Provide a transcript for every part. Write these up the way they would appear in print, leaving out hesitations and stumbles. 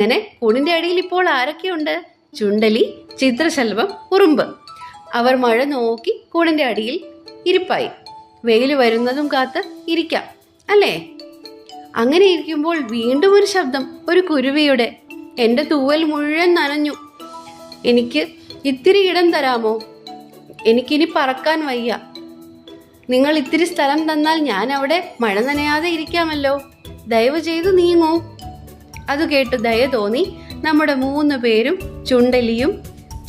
അങ്ങനെ കൂടിന്റെ അടിയിൽ ഇപ്പോൾ ആരൊക്കെയുണ്ട്? ചുണ്ടലി, ചിത്രശലഭം, ഉറുമ്പ്. അവർ മഴ നോക്കി കൂടിന്റെ അടിയിൽ ഇരിപ്പായി. വെയിൽ വരുന്നതും കാത്ത് ഇരിക്കാം അല്ലേ? അങ്ങനെ ഇരിക്കുമ്പോൾ വീണ്ടും ഒരു ശബ്ദം, ഒരു കുരുവിയുടെ. എൻ്റെ തൂവൽ മുഴുവൻ നനഞ്ഞു, എനിക്ക് ഇത്തിരി ഇടം തരാമോ? എനിക്കിനി പറക്കാൻ വയ്യ. നിങ്ങൾ ഇത്തിരി സ്ഥലം തന്നാൽ ഞാൻ അവിടെ മഴ നനയാതെ ഇരിക്കാമല്ലോ. ദയവ് ചെയ്തു നീങ്ങൂ. അത് കേട്ട് ദയ തോന്നി നമ്മുടെ 3 പേരും, ചുണ്ടലിയും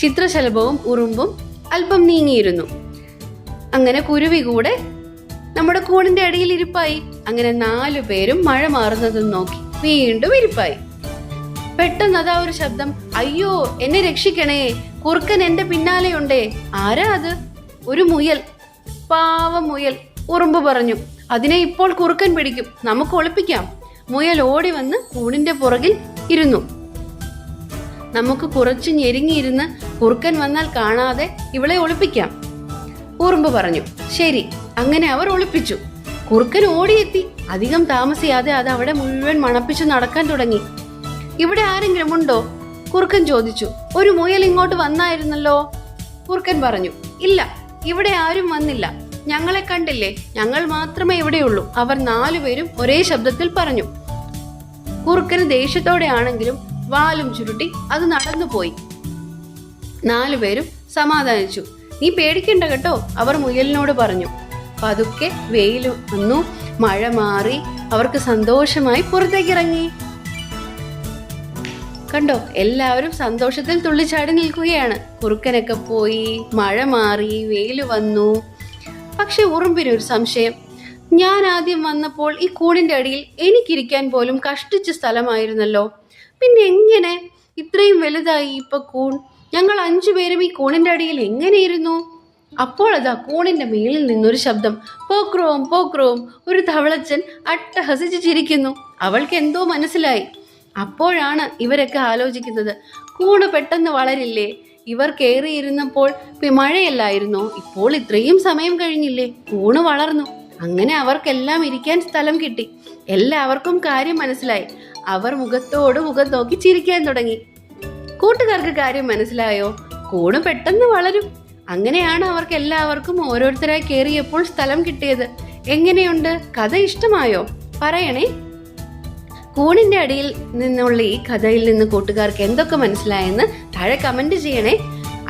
ചിത്രശലഭവും ഉറുമ്പും അല്പം നീങ്ങിയിരുന്നു. അങ്ങനെ കുരുവി കൂടെ നമ്മുടെ കൂടിന്റെ അടിയിൽ ഇരിപ്പായി. അങ്ങനെ 4 പേരും മഴ മാറുന്നതും നോക്കി വീണ്ടും ഇരിപ്പായി. പെട്ടെന്ന് അതാ ഒരു ശബ്ദം, അയ്യോ എന്നെ രക്ഷിക്കണേ, കുറുക്കൻ എന്റെ പിന്നാലെയുണ്ടേ. ആരാ അത്? ഒരു മുയൽ, പാവം മുയൽ. ഉറുമ്പ് പറഞ്ഞു, അതിനെ ഇപ്പോൾ കുറുക്കൻ പിടിക്കും, നമുക്ക് ഒളിപ്പിക്കാം. മുയൽ ഓടി വന്ന് കൂടിന്റെ പുറകിൽ ഇരുന്നു. നമുക്ക് കുറച്ചു ഞെരുങ്ങിയിരുന്ന് കുറുക്കൻ വന്നാൽ കാണാതെ ഇവളെ ഒളിപ്പിക്കാം. ഉറുമ്പ് പറഞ്ഞു, ശരി. അങ്ങനെ അവർ ഒളിപ്പിച്ചു. കുറുക്കൻ ഓടിയെത്തി. അധികം താമസിയാതെ അത് അവിടെ മുഴുവൻ മണപ്പിച്ചു നടക്കാൻ തുടങ്ങി. ഇവിടെ ആരെങ്കിലും ഉണ്ടോ? കുറുക്കൻ ചോദിച്ചു. ഒരു മുയൽ ഇങ്ങോട്ട് വന്നായിരുന്നല്ലോ. കുറുക്കൻ പറഞ്ഞു, ഇല്ല, ഇവിടെ ആരും വന്നില്ല. ഞങ്ങളെ കണ്ടില്ലേ, ഞങ്ങൾ മാത്രമേ ഇവിടെയുള്ളൂ. അവർ 4 പേരും ഒരേ ശബ്ദത്തിൽ പറഞ്ഞു. കുറുക്കന് ദേഷ്യത്തോടെ ആണെങ്കിലും വാലും ചുരുട്ടി അത് നടന്നുപോയി. 4 പേരും സമാധാനിച്ചു. നീ പേടിക്കണ്ട കേട്ടോ, അവർ മുയലിനോട് പറഞ്ഞു. പതുക്കെ വെയിൽ വന്നു, മഴ മാറി. അവർക്ക് സന്തോഷമായി പുറത്തേക്കിറങ്ങി. കണ്ടോ, എല്ലാവരും സന്തോഷത്തിൽ തുള്ളിച്ചാടി നിൽക്കുകയാണ്. കുറുക്കനൊക്കെ പോയി, മഴ മാറി, വെയിൽ വന്നു. പക്ഷെ ഉറുമ്പിനൊരു സംശയം. ഞാൻ ആദ്യം വന്നപ്പോൾ ഈ കൂടിന്റെ അടിയിൽ എനിക്കിരിക്കാൻ പോലും കഷ്ടിച്ച സ്ഥലമായിരുന്നല്ലോ. പിന്നെ എങ്ങനെ ഇത്രയും വലുതായി ഇപ്പൊ കൂൺ? ഞങ്ങൾ 5 പേരും ഈ കൂണിന്റെ അടിയിൽ എങ്ങനെയിരുന്നു? അപ്പോൾ അതാ കൂണിന്റെ മേളിൽ നിന്നൊരു ശബ്ദം, പോക്രോം പോക്രോം. ഒരു തവളച്ചൻ അട്ടഹസിച്ച് ചിരിക്കുന്നു. അവൾക്ക് എന്തോ മനസ്സിലായി. അപ്പോഴാണ് ഇവരൊക്കെ ആലോചിക്കുന്നത്, കൂണ് പെട്ടെന്ന് വളരില്ലേ? ഇവർ കയറിയിരുന്നപ്പോൾ മഴയല്ലായിരുന്നോ? ഇപ്പോൾ ഇത്രയും സമയം കഴിഞ്ഞില്ലേ? കൂണ് വളർന്നു. അങ്ങനെ അവർക്കെല്ലാം ഇരിക്കാൻ സ്ഥലം കിട്ടി. എല്ലാവർക്കും കാര്യം മനസ്സിലായി. അവർ മുഖത്തോട് മുഖം നോക്കി ചിരിക്കാൻ തുടങ്ങി. കൂട്ടുകാർക്ക് കാര്യം മനസ്സിലായോ? കൂണ് പെട്ടെന്ന് വളരും. അങ്ങനെയാണ് അവർക്ക് എല്ലാവർക്കും ഓരോരുത്തരായി കയറിയപ്പോൾ സ്ഥലം കിട്ടിയത്. എങ്ങനെയുണ്ട്? കഥ ഇഷ്ടമായോ? പറയണേ. കൂണിന്റെ അടിയിൽ നിന്നുള്ള ഈ കഥയിൽ നിന്ന് കൂട്ടുകാർക്ക് എന്തൊക്കെ മനസ്സിലായെന്ന് താഴെ കമന്റ് ചെയ്യണേ.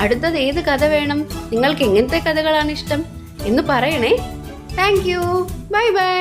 അടുത്തത് ഏത് കഥ വേണം? നിങ്ങൾക്ക് എങ്ങനത്തെ കഥകളാണ് ഇഷ്ടം എന്ന് പറയണേ. Thank you. Bye bye.